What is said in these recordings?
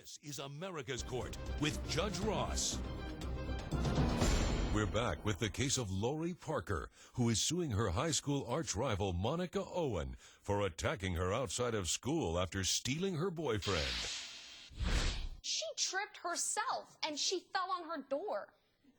This is America's Court with Judge Ross. We're back with the case of Lori Parker, who is suing her high school arch-rival Monica Owen for attacking her outside of school after stealing her boyfriend. She tripped herself and she fell on her door.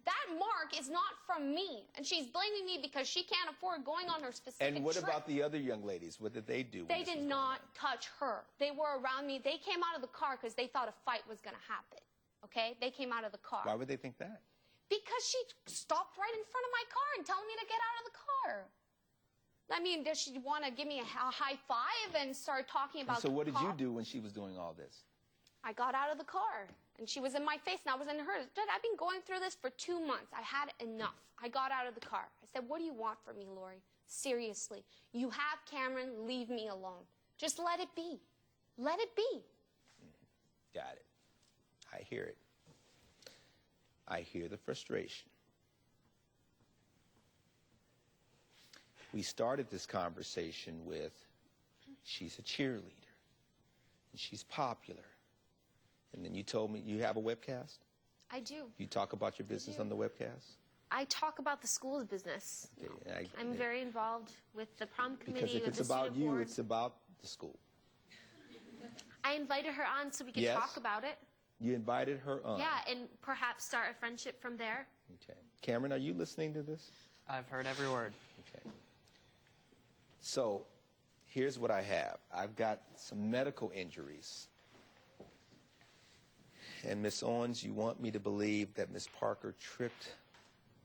That mark is not from me, and she's blaming me because she can't afford going on her specific And what trip. about the other young ladies? What did they do? They did not touch her. They were around me. They came out of the car because they thought a fight was going to happen, okay? They came out of the car. Why would they think that? Because she stopped right in front of my car and telling me to get out of the car. I mean, does she want to give me a high five and start talking about So what the did you cop? do when she was doing all this? I got out of the car, and she was in my face, and I was in hers. Dad, I've been going through this for 2 months. I had enough. I got out of the car. I said, what do you want from me, Lori? Seriously. You have Cameron. Leave me alone. Just let it be. Let it be. Got it. I hear it. I hear the frustration. We started this conversation with, she's a cheerleader, and she's popular. And then you told me you have a webcast? I do. You talk about your business on the webcast? I talk about the school's business. Okay, I'm very involved with the prom committee, because if with it's the about student you, board. it's about the school. I invited her on so we could Yes. talk about it. You invited her on. Yeah, and perhaps start a friendship from there. Okay. Cameron, are you listening to this? I've heard every word. Okay. So here's what I have. I've got some medical injuries. And Miss Owens, you want me to believe that Miss Parker tripped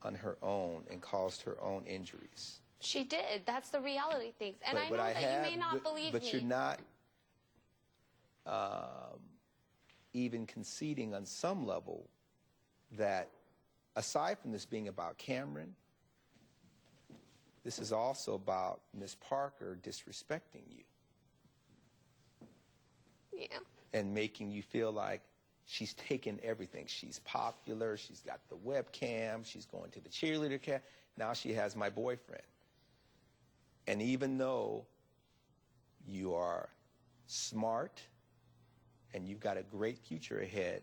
on her own and caused her own injuries. She did. That's the reality things. And I know I that you may not believe me. But you're not even conceding on some level that aside from this being about Cameron, this is also about Miss Parker disrespecting you. Yeah. And making you feel like she's taken everything. She's popular, she's got the webcam, she's going to the cheerleader camp. Now she has my boyfriend. And even though you are smart and you've got a great future ahead,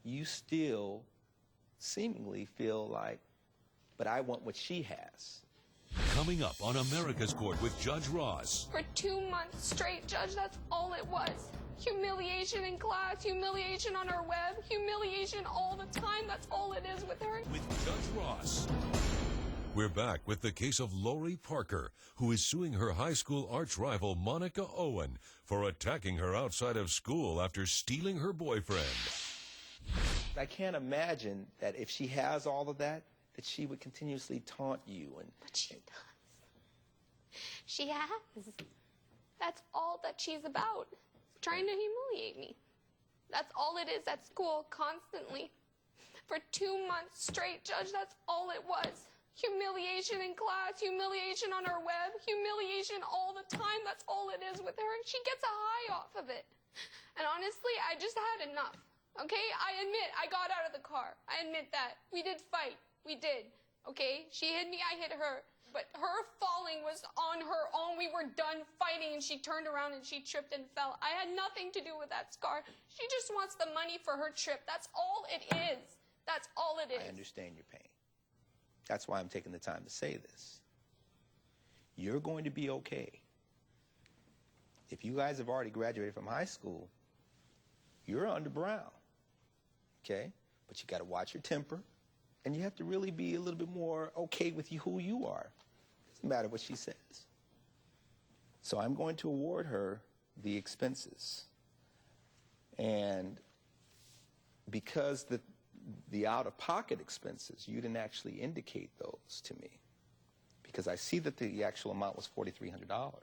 you still seemingly feel like, but I want what she has. Coming up on America's Court with Judge Ross. For 2 months straight, Judge, that's all it was. Humiliation in class, humiliation on her web, humiliation all the time. That's all it is with her. With Judge Ross. We're back with the case of Lori Parker, who is suing her high school arch-rival Monica Owen for attacking her outside of school after stealing her boyfriend. I can't imagine that if she has all of that, that she would continuously taunt you. But she does. She has. That's all that she's about. Trying to humiliate me. That's all it is at school, constantly. For 2 months straight, Judge, that's all it was. Humiliation in class, humiliation on her web, humiliation all the time. That's all it is with her. She gets a high off of it. And honestly, I just had enough. Okay? I admit, I got out of the car. I admit that. We did fight. We did. Okay? She hit me, I hit her. But her falling was on her own. We were done fighting, and she turned around and she tripped and fell. I had nothing to do with that scar. She just wants the money for her trip. That's all it is. That's all it is. I understand your pain. That's why I'm taking the time to say this. You're going to be okay. If you guys have already graduated from high school, you're under Brown, okay? But you got to watch your temper, and you have to really be a little bit more okay with who you are. Doesn't matter what she says. So I'm going to award her the expenses. And because the out-of-pocket expenses, you didn't actually indicate those to me, because I see that the actual amount was $4,300.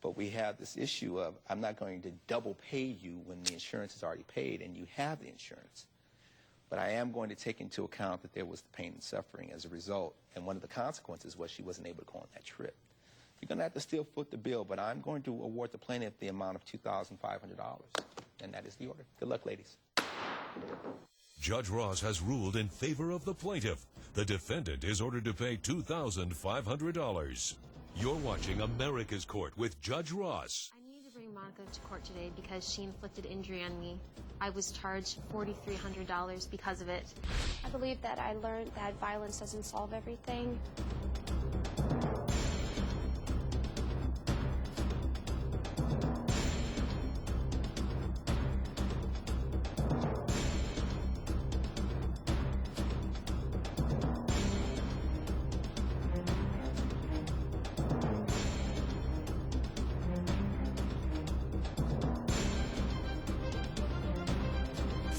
But we have this issue of I'm not going to double pay you when the insurance is already paid and you have the insurance. But I am going to take into account that there was the pain and suffering as a result, and one of the consequences was she wasn't able to go on that trip. You're going to have to still foot the bill, but I'm going to award the plaintiff the amount of $2,500, and that is the order. Good luck, ladies. Judge Ross has ruled in favor of the plaintiff. The defendant is ordered to pay $2,500. You're watching America's Court with Judge Ross. I need to bring my Monica to court today because she inflicted injury on me. I was charged $4,300 because of it. I believe that I learned that violence doesn't solve everything.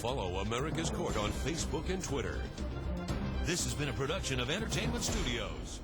Follow America's Court on Facebook and Twitter. This has been a production of Entertainment Studios.